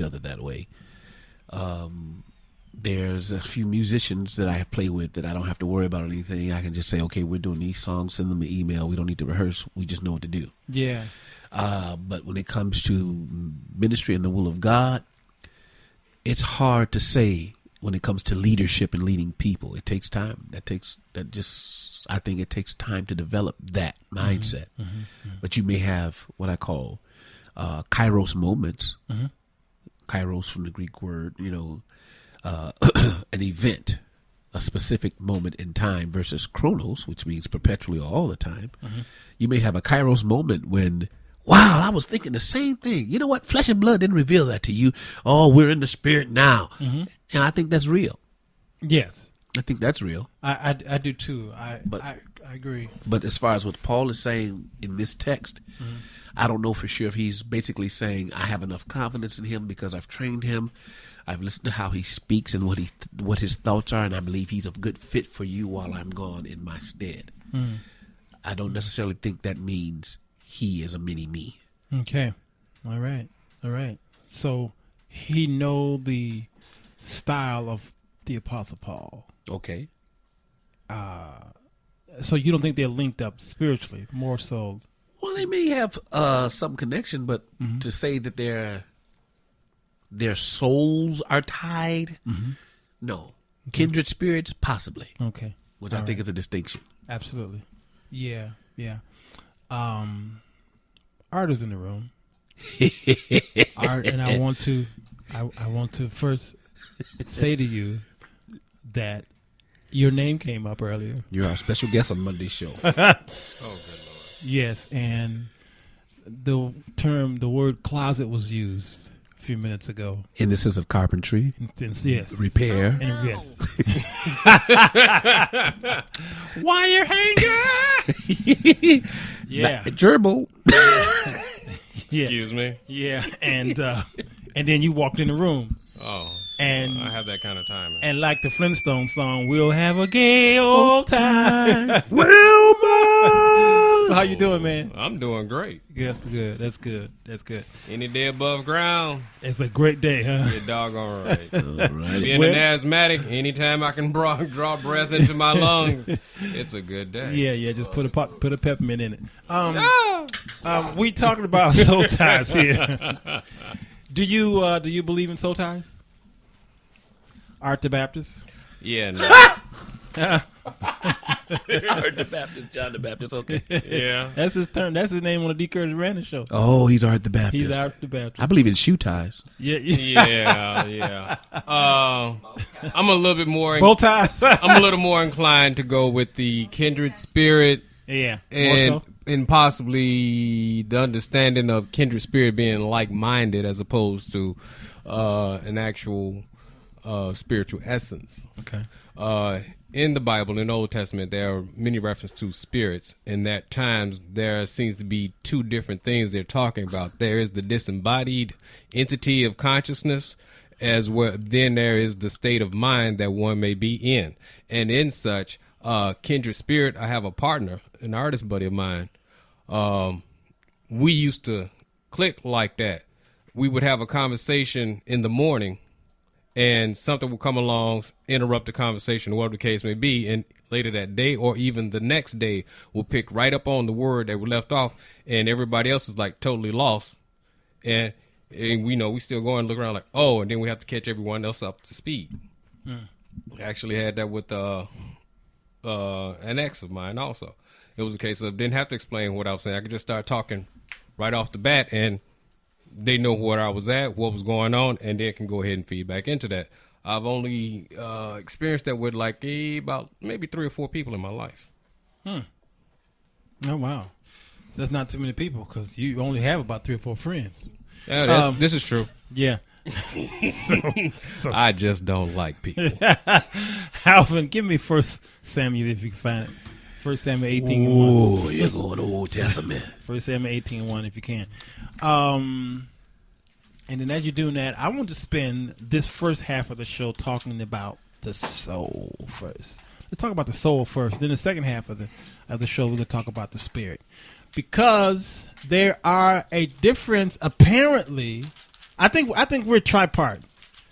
other that way. There's a few musicians that I have played with that I don't have to worry about anything. I can just say, okay, we're doing these songs, send them an email. We don't need to rehearse. We just know what to do. Yeah. But when it comes to ministry and the will of God, it's hard to say when it comes to leadership and leading people. It takes time. I think it takes time to develop that mindset. But you may have what I call kairos moments. Kairos from the Greek word, an event, a specific moment in time versus chronos, which means perpetually or all the time. You may have a kairos moment when, wow, I was thinking the same thing. You know what? Flesh and blood didn't reveal that to you. Oh, we're in the spirit now. And I think that's real. Yes. I think that's real. I do too. I agree. But as far as what Paul is saying in this text, I don't know for sure if he's basically saying I have enough confidence in him because I've trained him. I've listened to how he speaks and what his thoughts are, and I believe he's a good fit for you while I'm gone in my stead. I don't necessarily think that means he is a mini me. Okay. All right. So he know the style of the Apostle Paul. Okay. So you don't think they're linked up spiritually, more so? Well, they may have some connection, but to say that their souls are tied, no. Okay. Kindred spirits, possibly. Okay. Which I think is a distinction. Absolutely. Yeah. Art is in the room. Art, and I want to first say to you that your name came up earlier. You're our special guest on Monday's show. Oh, good Lord. Yes, and the word closet was used a few minutes ago. In the sense of carpentry? Yes. Repair? And yes. Wire hanger! Yeah. Gerbil. Excuse me. Yeah, and then you walked in the room. Oh. And I have that kind of time. And like the Flintstone song, we'll have a gay old time. Wilma! So how you doing, man? I'm doing great. That's good. Any day above ground. It's a great day, huh? You're doggone right. All right. Being an asthmatic, anytime I can draw breath into my lungs, it's a good day. Yeah. Just put a peppermint in it. We talking about soul ties here. Do you believe in soul ties? Art the Baptist? Yeah, no. Art the Baptist, John the Baptist, okay. Yeah. That's his turn. That's his name on the D. Curtis Random show. Oh, he's Art the Baptist. He's Art the Baptist. I believe in shoe ties. Yeah. I'm a little bit more... Bow ties? I'm a little more inclined to go with the kindred spirit. Yeah. And possibly the understanding of kindred spirit being like-minded as opposed to an actual... spiritual essence. Okay. In the Bible, in the Old Testament, there are many references to spirits, and at times there seems to be two different things they're talking about. There is the disembodied entity of consciousness, as well. Then there is the state of mind that one may be in, and in such kindred spirit. I have a partner, an artist buddy of mine. We used to click like that. We would have a conversation in the morning, and something will come along, interrupt the conversation, whatever the case may be, and later that day or even the next day, we'll pick right up on the word that we left off, and everybody else is like totally lost. And we know we still go and look around like, oh, and then we have to catch everyone else up to speed. I actually had that with an ex of mine also. It was a case of didn't have to explain what I was saying. I could just start talking right off the bat, and they know where I was at, what was going on, and they can go ahead and feed back into that. I've only experienced that with like about maybe 3 or 4 people in my life. Oh, wow. That's not too many people because you only have about 3 or 4 friends. Yeah, this is true. Yeah. so I just don't like people. Alvin, give me 1 Samuel if you can find it. 1 Samuel 18:1. Oh, you're going to Old Testament. 1 Samuel 18:1 if you can. And then as you're doing that, I want to spend this first half of the show talking about the soul first. Let's talk about the soul first. Then the second half of the show, we're going to talk about the spirit. Because there are a difference, apparently, I think we're tripart.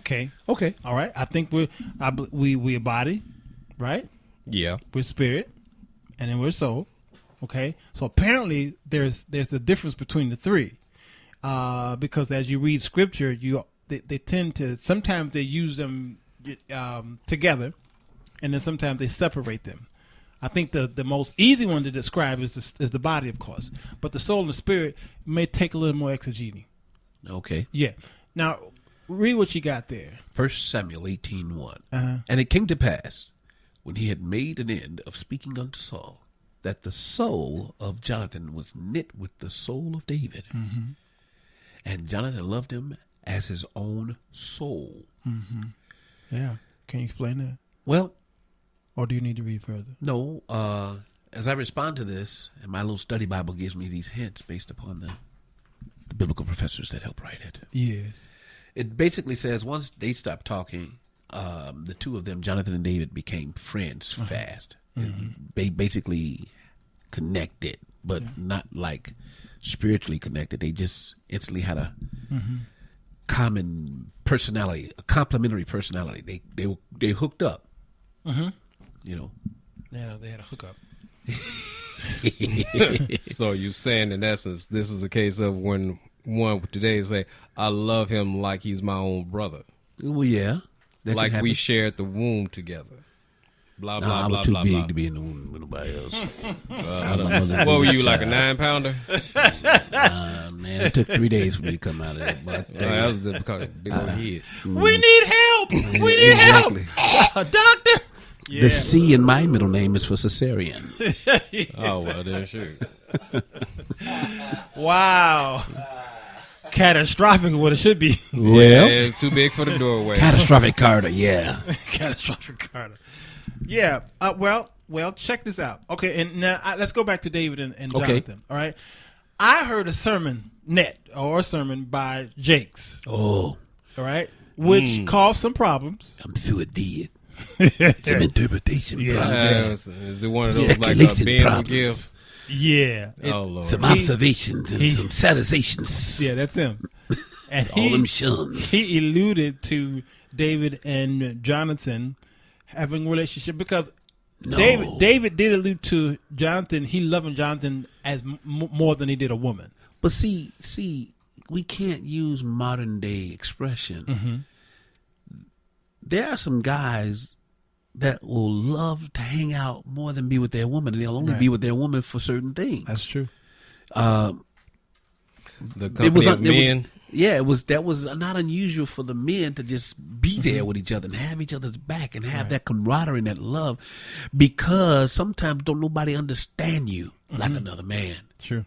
Okay. Okay. All right. I think we a body, right? Yeah. We're spirit, and then we're soul. Okay. So apparently there's a difference between the three, because as you read scripture, they tend to sometimes they use them together, and then sometimes they separate them. I think the most easy one to describe is the body, of course, but the soul and the spirit may take a little more exegeting. Okay. Yeah. Now, read what you got there. 1 Samuel 18:1. Uh-huh. And it came to pass, when he had made an end of speaking unto Saul, that the soul of Jonathan was knit with the soul of David. Mm-hmm. And Jonathan loved him as his own soul. Mm-hmm. Yeah. Can you explain that? Well, or do you need to read further? no. As I respond to this, and my little study Bible gives me these hints based upon the biblical professors that help write it. Yes. It basically says once they stopped talking, the two of them, Jonathan and David, became friends fast. Mm-hmm. They basically connected, but not like spiritually connected. They just instantly had a common personality, a complementary personality. They hooked up. Mm-hmm. You know. Yeah, they had a hookup. So you're saying, in essence, this is a case of when one today say, "I love him like he's my own brother." Well, yeah. That Like can we happen. shared the womb together. Blah, Nah, blah, I was blah, too blah, big blah. to be in the womb with nobody else. What were you, like a 9-pounder? Man, it took 3 days for me to come out of that. But That was the big old head. We need help. We need help. A doctor. The C in my middle name is for cesarean. Oh, well, then sure. Wow. Catastrophic what it should be. Well, Yeah, it's too big for the doorway. catastrophic Carter, yeah. Catastrophic Carter. Yeah. Well, check this out. Okay, and now let's go back to David and Okay. Jonathan. All right. I heard a sermon by Jakes. Oh, All right, which caused some problems. I'm through it, did. Some interpretation problems. Is it one of those like Speculation Ben would problems. give? Yeah. Oh, Lord. Some observations and he- some satizations. Yeah, that's him. And All them shuns. he alluded to David and Jonathan having a relationship because No. David did allude to Jonathan. He loving Jonathan as more than he did a woman. But see, we can't use modern day expression. Mm-hmm. There are some guys that will love to hang out more than be with their woman, and they'll only Right. be with their woman for certain things. That's true. The It company was, of men. that was not unusual for the men to just be there with each other and have each other's back and have that camaraderie and that love, because sometimes don't nobody understand you like another man. True.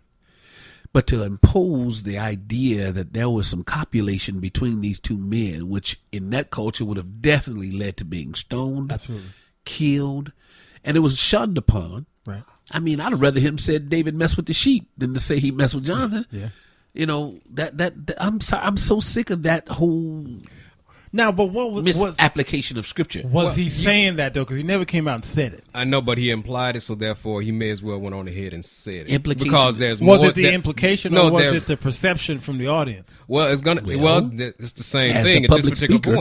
But to impose the idea that there was some copulation between these two men, which in that culture would have definitely led to being stoned, Absolutely. killed, and it was shunned upon. Right. I mean, I'd rather him said David messed with the sheep than to say he messed with Jonathan. Yeah. You know, that I'm sorry, I'm so sick of that whole Now, but what was misapplication of scripture. he saying that though? Because he never came out and said it. I know, but he implied it, so therefore he may as well went on ahead and said it. Implication. Because there's Was more. it the implication, no, or was there's- it the perception from the audience? Well, it's gonna. Well, It's the same as thing the at this public particular speaker,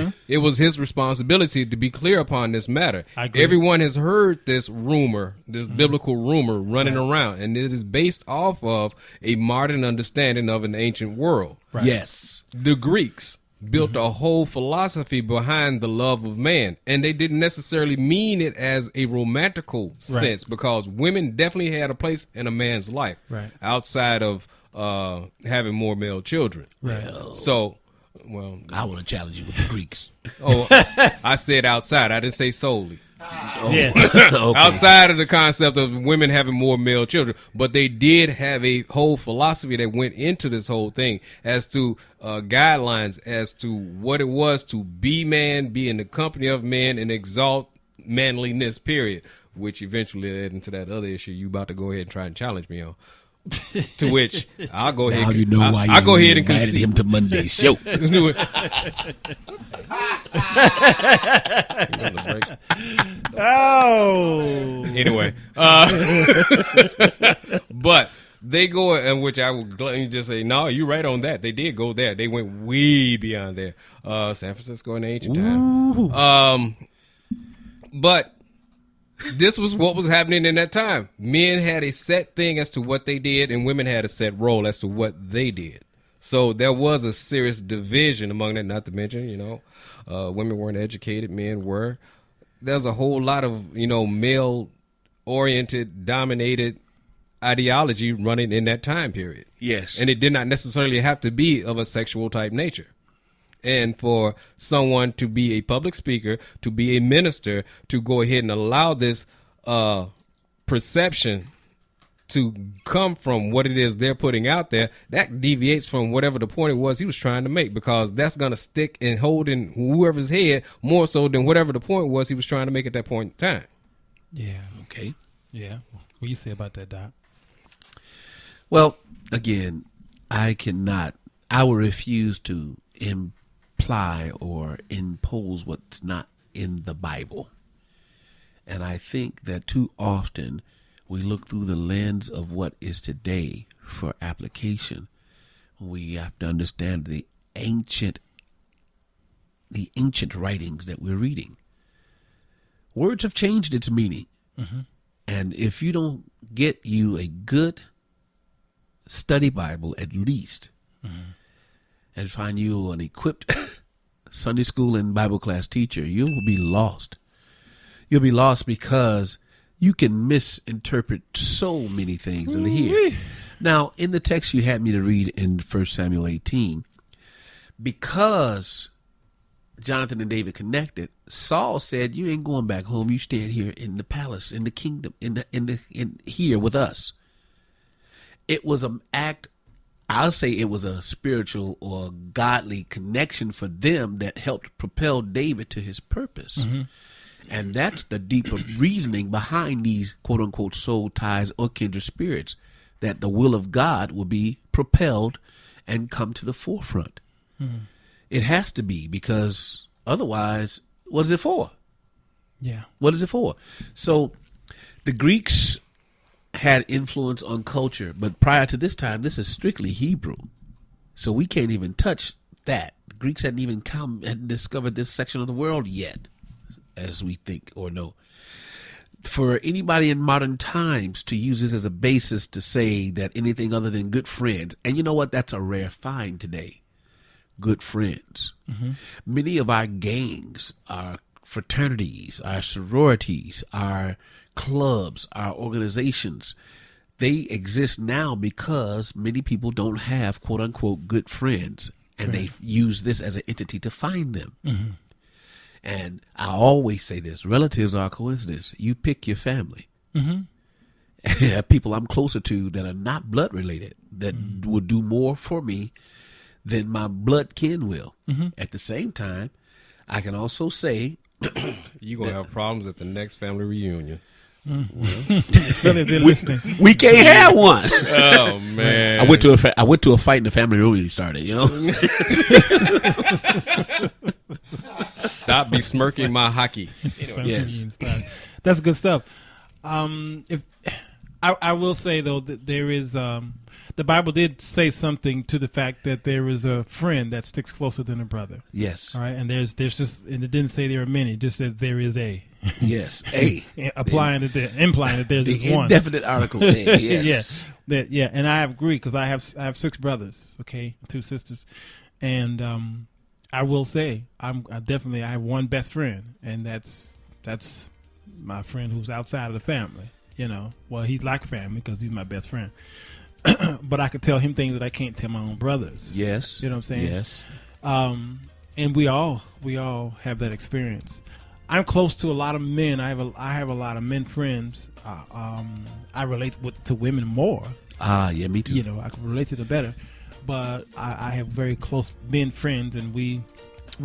point. It was his responsibility to be clear upon this matter. I agree. Everyone has heard this rumor, this biblical rumor running around, and it is based off of a modern understanding of an ancient world. Yes. The Greeks built a whole philosophy behind the love of man, and they didn't necessarily mean it as a romantical sense, because women definitely had a place in a man's life Right. outside of having more male children. Right. So, well, I want to challenge you with the Greeks. I said outside. I didn't say solely. Yeah. Okay. Outside of the concept of women having more male children, but they did have a whole philosophy that went into this whole thing as to guidelines as to what it was to be man, be in the company of men, and exalt manliness, period, which eventually led into that other issue you about to go ahead and try and challenge me on. To which I'll go ahead. Now you know why I'll go ahead and invited concede. him to Monday's show. Oh. Anyway, but They go, and which I would gladly just say, no, you're right on that. They did go there. They went way beyond there. San Francisco in the ancient time. But this was what was happening in that time. Men had a set thing as to what they did, and women had a set role as to what they did. So there was a serious division among that, not to mention, women weren't educated, men were. There's a whole lot of, male-oriented, dominated ideology running in that time period. Yes. And it did not necessarily have to be of a sexual type nature. And for someone to be a public speaker, to be a minister, to go ahead and allow this perception to come from what it is they're putting out there, that deviates from whatever the point it was he was trying to make, because that's going to stick and hold in whoever's head more so than whatever the point was he was trying to make at that point in time. Yeah. Okay. Yeah. What do you say about that, Doc? Well, again, I will refuse to imply or impose what's not in the Bible. And I think that too often we look through the lens of what is today for application. We have to understand the ancient writings that we're reading. Words have changed its meaning. Mm-hmm. And if you don't get you a good study Bible, at least, and find you an equipped Sunday school and Bible class teacher, you will be lost. You'll be lost because you can misinterpret so many things in here. Now, in the text you had me to read in 1 Samuel 18, because Jonathan and David connected, Saul said, "You ain't going back home. You stand here in the palace, in the kingdom, in here with us." It was an act. I'll say it was a spiritual or godly connection for them that helped propel David to his purpose. Mm-hmm. And that's the deeper reasoning behind these quote unquote soul ties or kindred spirits, that the will of God will be propelled and come to the forefront. Mm-hmm. It has to be, because otherwise, what is it for? Yeah. What is it for? So the Greeks had influence on culture, but prior to this time, this is strictly Hebrew. So we can't even touch that. The Greeks hadn't discovered this section of the world yet, as we think or know. For anybody in modern times to use this as a basis to say that anything other than good friends, and you know what? That's a rare find today. Good friends. Mm-hmm. Many of our gangs, our fraternities, our sororities, our clubs, our organizations, they exist now because many people don't have quote unquote good friends, and right. They use this as an entity to find them. Mm-hmm. And I always say this: relatives are a coincidence. You pick your family. Mm-hmm. People I'm closer to that are not blood related, that mm-hmm. will do more for me than my blood kin will. Mm-hmm. At the same time, I can also say you're going to have problems at the next family reunion. Well, we can't have one. Oh man! I went to a fight and the family reunion started. Stop besmirking my hockey. Yes, that's good stuff. If I will say though that there is the Bible did say something to the fact that there is a friend that sticks closer than a brother. Yes. All right, and there's just, and it didn't say there are many, just that there is a. Yes, a. Implying that there's just one. Indefinite article. A, yes. Yeah, and I agree because I have 6 brothers, okay, 2 sisters, and I will say I have one best friend, and that's my friend who's outside of the family. Well, he's like family because he's my best friend. But I could tell him things that I can't tell my own brothers. Yes. You know what I'm saying? Yes. And we all have that experience. I'm close to a lot of men. I have a lot of men friends. I relate to women more. Yeah, me too. I can relate to them better. But I have very close men friends, and we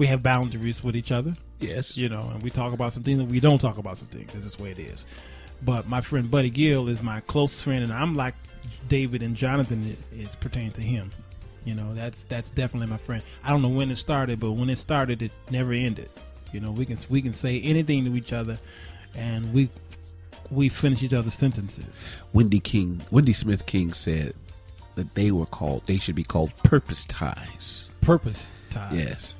have boundaries with each other. Yes. And we talk about some things, and we don't talk about some things. That's just the way it is. But my friend Buddy Gill is my close friend, and I'm like David and Jonathan. It's pertaining to him. That's definitely my friend. I don't know when it started, but when it started, it never ended. We can say anything to each other, and we finish each other's sentences. Wendy Smith King said that they should be called purpose ties. Purpose ties. Yes.